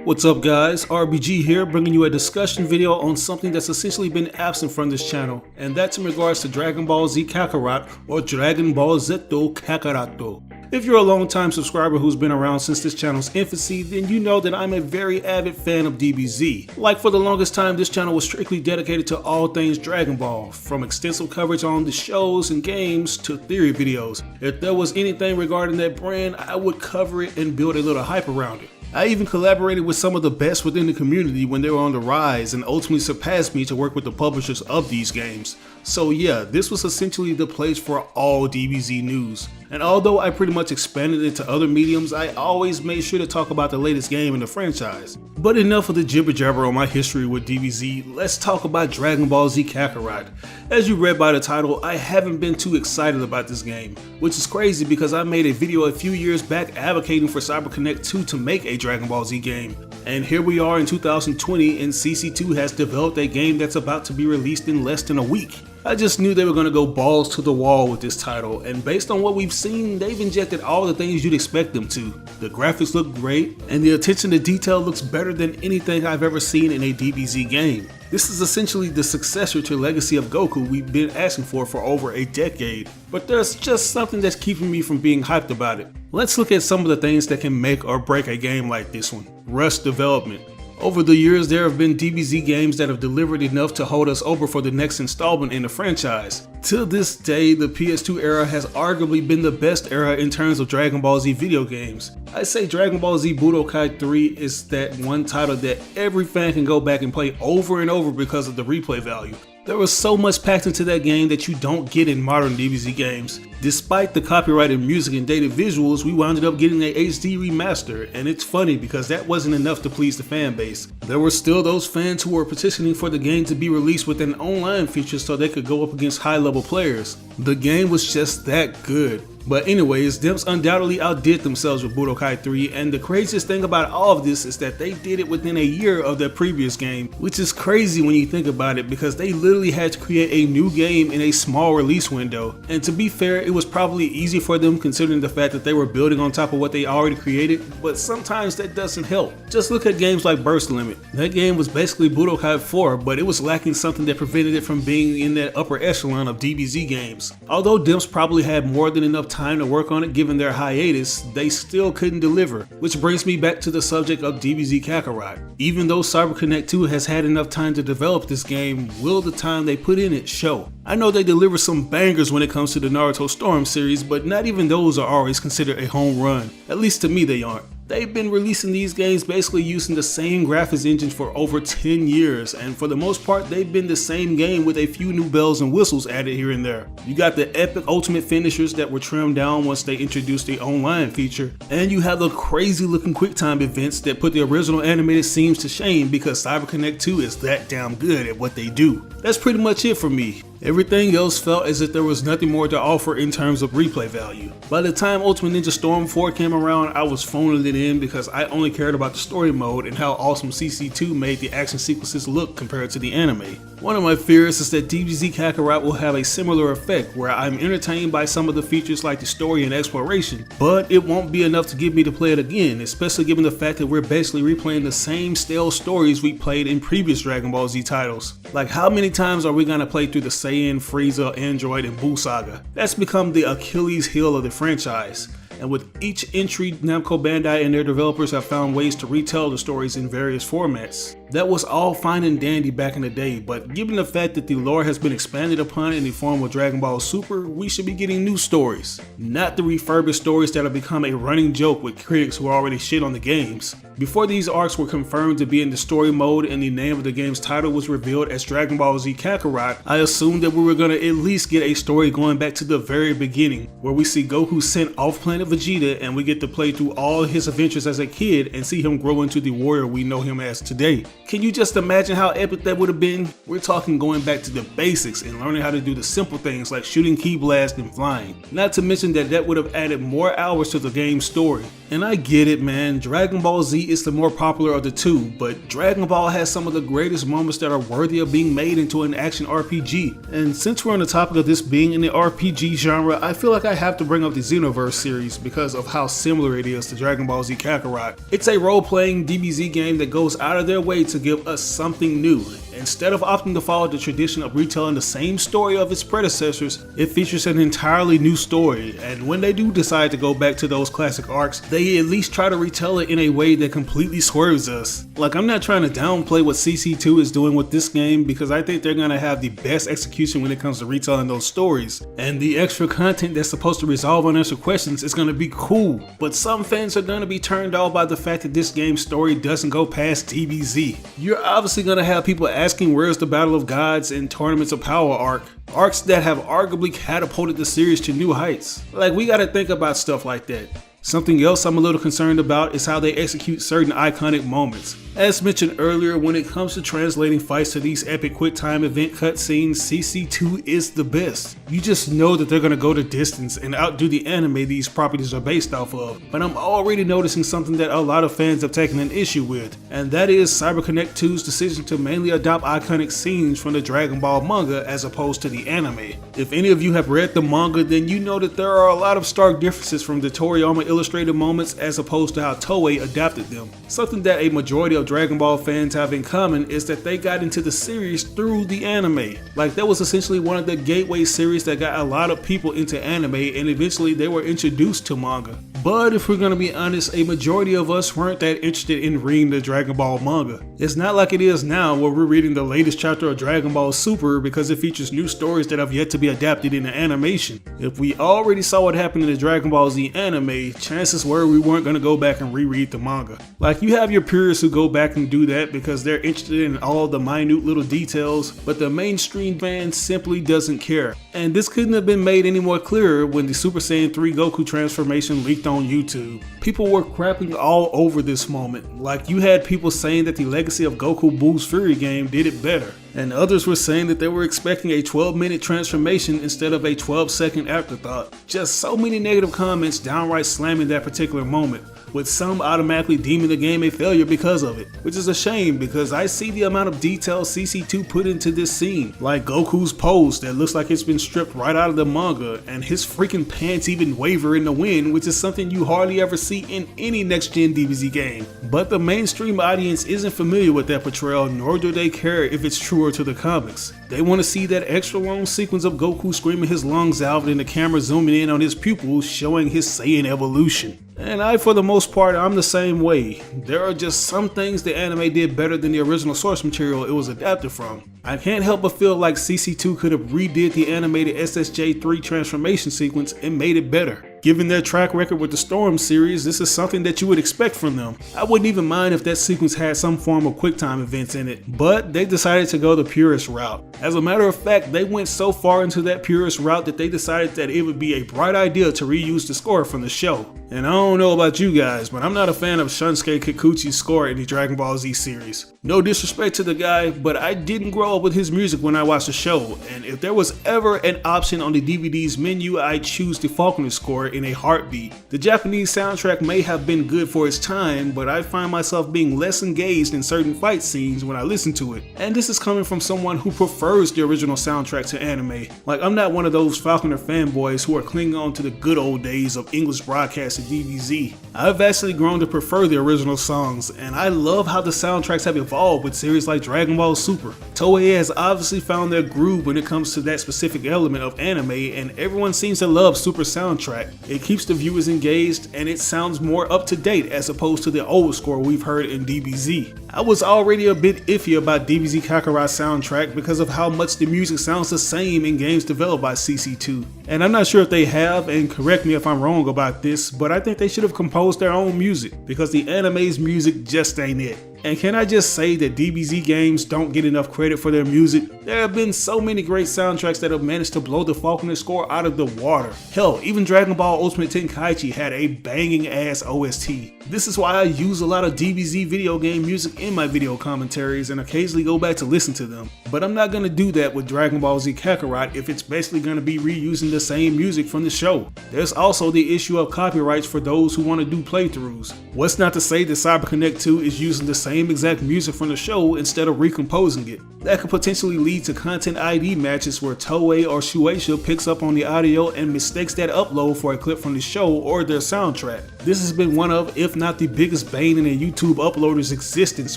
What's up guys, RBG here, bringing you a discussion video on something that's essentially been absent from this channel, and that's in regards to Dragon Ball Z Kakarot or Dragon Ball Z Kakaroto. If you're a long-time subscriber who's been around since this channel's infancy, then you know that I'm a very avid fan of DBZ. Like for the longest time, this channel was strictly dedicated to all things Dragon Ball, from extensive coverage on the shows and games to theory videos. If there was anything regarding that brand, I would cover it and build a little hype around it. I even collaborated with some of the best within the community when they were on the rise and ultimately surpassed me to work with the publishers of these games. So yeah, this was essentially the place for all DBZ news. And although I pretty much expanded into other mediums, I always made sure to talk about the latest game in the franchise. But enough of the jibber jabber on my history with DBZ, let's talk about Dragon Ball Z Kakarot. As you read by the title, I haven't been too excited about this game, which is crazy because I made a video a few years back advocating for CyberConnect 2 to make a Dragon Ball Z game. And here we are in 2020 and CC2 has developed a game that's about to be released in less than a week. I just knew they were going to go balls to the wall with this title, and based on what we've seen, they've injected all the things you'd expect them to. The graphics look great, and the attention to detail looks better than anything I've ever seen in a DBZ game. This is essentially the successor to Legacy of Goku we've been asking for over a decade, but there's just something that's keeping me from being hyped about it. Let's look at some of the things that can make or break a game like this one. Rush development. Over the years, there have been DBZ games that have delivered enough to hold us over for the next installment in the franchise. To this day, the PS2 era has arguably been the best era in terms of Dragon Ball Z video games. I say Dragon Ball Z Budokai 3 is that one title that every fan can go back and play over and over because of the replay value. There was so much packed into that game that you don't get in modern DBZ games. Despite the copyrighted music and dated visuals, we wound up getting a HD remaster, and it's funny because that wasn't enough to please the fan base. There were still those fans who were petitioning for the game to be released with an online feature so they could go up against high-level players. The game was just that good. But anyways, Dimps undoubtedly outdid themselves with Budokai 3, and the craziest thing about all of this is that they did it within a year of their previous game, which is crazy when you think about it because they literally had to create a new game in a small release window. And to be fair, it was probably easy for them considering the fact that they were building on top of what they already created, but sometimes that doesn't help. Just look at games like Burst Limit. That game was basically Budokai 4, but it was lacking something that prevented it from being in that upper echelon of DBZ games. Although Dimps probably had more than enough time to work on it given their hiatus, they still couldn't deliver, which brings me back to the subject of DBZ Kakarot. Even though CyberConnect 2 has had enough time to develop this game, will the time they put in it show? I know they deliver some bangers when it comes to the Naruto Storm series, but not even those are always considered a home run. At least to me they aren't. They've been releasing these games basically using the same graphics engine for over 10 years, and for the most part they've been the same game with a few new bells and whistles added here and there. You got the epic ultimate finishers that were trimmed down once they introduced the online feature, and you have the crazy looking QuickTime events that put the original animated scenes to shame because CyberConnect 2 is that damn good at what they do. That's pretty much it for me. Everything else felt as if there was nothing more to offer in terms of replay value. By the time Ultimate Ninja Storm 4 came around, I was phoning it in because I only cared about the story mode and how awesome CC2 made the action sequences look compared to the anime. One of my fears is that DBZ Kakarot will have a similar effect where I'm entertained by some of the features like the story and exploration, but it won't be enough to get me to play it again, especially given the fact that we're basically replaying the same stale stories we played in previous Dragon Ball Z titles. Like how many times are we gonna play through the Saiyan, Frieza, Android, and Buu saga? That's become the Achilles heel of the franchise. And with each entry, Namco Bandai and their developers have found ways to retell the stories in various formats. That was all fine and dandy back in the day, but given the fact that the lore has been expanded upon in the form of Dragon Ball Super, we should be getting new stories, not the refurbished stories that have become a running joke with critics who already shit on the games. Before these arcs were confirmed to be in the story mode and the name of the game's title was revealed as Dragon Ball Z Kakarot, I assumed that we were going to at least get a story going back to the very beginning, where we see Goku sent off planet Vegeta and we get to play through all his adventures as a kid and see him grow into the warrior we know him as today. Can you just imagine how epic that would have been? We're talking going back to the basics and learning how to do the simple things like shooting ki blast and flying. Not to mention that would have added more hours to the game's story. And I get it, man, Dragon Ball Z is the more popular of the two, but Dragon Ball has some of the greatest moments that are worthy of being made into an action RPG. And since we're on the topic of this being in the RPG genre, I feel like I have to bring up the Xenoverse series because of how similar it is to Dragon Ball Z Kakarot. It's a role-playing DBZ game that goes out of their way to give us something new. Instead of opting to follow the tradition of retelling the same story of its predecessors, it features an entirely new story, and when they do decide to go back to those classic arcs, they at least try to retell it in a way that completely swerves us. Like, I'm not trying to downplay what CC2 is doing with this game because I think they're gonna have the best execution when it comes to retelling those stories, and the extra content that's supposed to resolve unanswered questions is gonna be cool, but some fans are gonna be turned off by the fact that this game's story doesn't go past DBZ. You're obviously gonna have people asking where's the Battle of Gods and Tournaments of Power arcs that have arguably catapulted the series to new heights. Like, we gotta think about stuff like that. Something else I'm a little concerned about is how they execute certain iconic moments. As mentioned earlier, when it comes to translating fights to these epic quick-time event cutscenes, CC2 is the best. You just know that they're gonna go the distance and outdo the anime these properties are based off of. But I'm already noticing something that a lot of fans have taken an issue with, and that is CyberConnect 2's decision to mainly adopt iconic scenes from the Dragon Ball manga as opposed to the anime. If any of you have read the manga, then you know that there are a lot of stark differences from the Toriyama illustrated moments as opposed to how Toei adapted them. Something that a majority of Dragon Ball fans have in common is that they got into the series through the anime. Like, that was essentially one of the gateway series that got a lot of people into anime, and eventually they were introduced to manga. But if we're gonna be honest, a majority of us weren't that interested in reading the Dragon Ball manga. It's not like it is now where we're reading the latest chapter of Dragon Ball Super because it features new stories that have yet to be adapted into animation. If we already saw what happened in the Dragon Ball Z anime, chances were we weren't gonna go back and reread the manga. Like, you have your purists who go back and do that because they're interested in all the minute little details, but the mainstream fan simply doesn't care. And this couldn't have been made any more clearer when the Super Saiyan 3 Goku transformation leaked on YouTube. People were crapping all over this moment. Like, you had people saying that the Legacy of Goku Bull's Fury game did it better, and others were saying that they were expecting a 12-minute transformation instead of a 12-second afterthought. Just so many negative comments downright slamming that particular moment, with some automatically deeming the game a failure because of it, which is a shame because I see the amount of detail CC2 put into this scene, like Goku's pose that looks like it's been stripped right out of the manga, and his freaking pants even waver in the wind, which is something you hardly ever see in any next-gen DBZ game. But the mainstream audience isn't familiar with that portrayal, nor do they care if it's truer to the comics. They want to see that extra long sequence of Goku screaming his lungs out and the camera zooming in on his pupils showing his Saiyan evolution. And for the most part, I'm the same way. There are just some things the anime did better than the original source material it was adapted from. I can't help but feel like CC2 could have redid the animated SSJ3 transformation sequence and made it better. Given their track record with the Storm series, this is something that you would expect from them. I wouldn't even mind if that sequence had some form of QuickTime events in it, but they decided to go the purist route. As a matter of fact, they went so far into that purist route that they decided that it would be a bright idea to reuse the score from the show. And I don't know about you guys, but I'm not a fan of Shunsuke Kikuchi's score in the Dragon Ball Z series. No disrespect to the guy, but I didn't grow up with his music when I watched the show, and if there was ever an option on the DVD's menu, I'd choose the Faulkner score in a heartbeat. The Japanese soundtrack may have been good for its time, but I find myself being less engaged in certain fight scenes when I listen to it. And this is coming from someone who prefers the original soundtrack to anime. Like, I'm not one of those Faulkner fanboys who are clinging on to the good old days of English broadcast and DBZ. I've actually grown to prefer the original songs, and I love how the soundtracks have evolved with series like Dragon Ball Super. Toei has obviously found their groove when it comes to that specific element of anime, and everyone seems to love Super soundtrack. It keeps the viewers engaged, and it sounds more up to date as opposed to the old score we've heard in DBZ. I was already a bit iffy about DBZ Kakarot soundtrack because of how much the music sounds the same in games developed by CC2. And I'm not sure if they have, and correct me if I'm wrong about this, but I think they should have composed their own music because the anime's music just ain't it. And can I just say that DBZ games don't get enough credit for their music? There have been so many great soundtracks that have managed to blow the Falconer score out of the water. Hell, even Dragon Ball Ultimate Tenkaichi had a banging ass OST. This is why I use a lot of DBZ video game music in my video commentaries and occasionally go back to listen to them. But I'm not gonna do that with Dragon Ball Z Kakarot if it's basically gonna be reusing the same music from the show. There's also the issue of copyrights for those who want to do playthroughs. What's not to say that CyberConnect 2 is using the same exact music from the show instead of recomposing it. That could potentially lead to content ID matches where Toei or Shueisha picks up on the audio and mistakes that upload for a clip from the show or their soundtrack. This has been one of, if not the biggest bane in a YouTube uploader's existence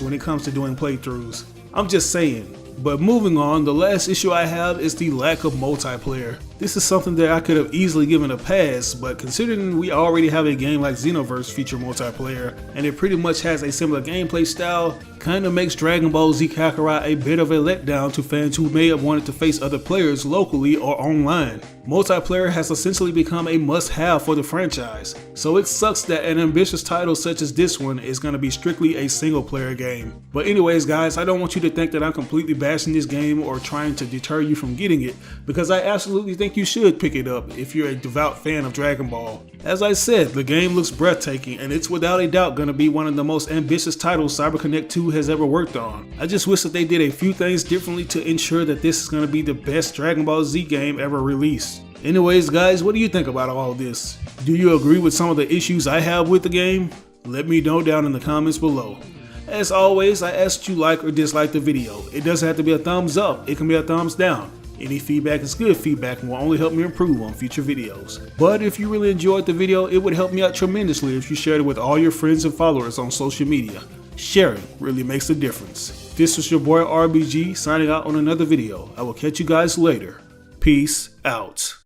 when it comes to doing playthroughs. I'm just saying. But moving on, the last issue I have is the lack of multiplayer. This is something that I could have easily given a pass, but considering we already have a game like Xenoverse feature multiplayer, and it pretty much has a similar gameplay style, kinda makes Dragon Ball Z Kakarot a bit of a letdown to fans who may have wanted to face other players locally or online. Multiplayer has essentially become a must-have for the franchise, so it sucks that an ambitious title such as this one is going to be strictly a single-player game. But anyways guys, I don't want you to think that I'm completely bashing this game or trying to deter you from getting it, because I absolutely think you should pick it up if you're a devout fan of Dragon Ball. As I said, the game looks breathtaking and it's without a doubt going to be one of the most ambitious titles CyberConnect 2 has ever worked on. I just wish that they did a few things differently to ensure that this is going to be the best Dragon Ball Z game ever released. Anyways guys, what do you think about all this? Do you agree with some of the issues I have with the game? Let me know down in the comments below. As always, I ask you like or dislike the video. It doesn't have to be a thumbs up, it can be a thumbs down. Any feedback is good feedback and will only help me improve on future videos. But if you really enjoyed the video, it would help me out tremendously if you shared it with all your friends and followers on social media. Sharing really makes a difference. This was your boy RBG signing out on another video. I will catch you guys later. Peace out.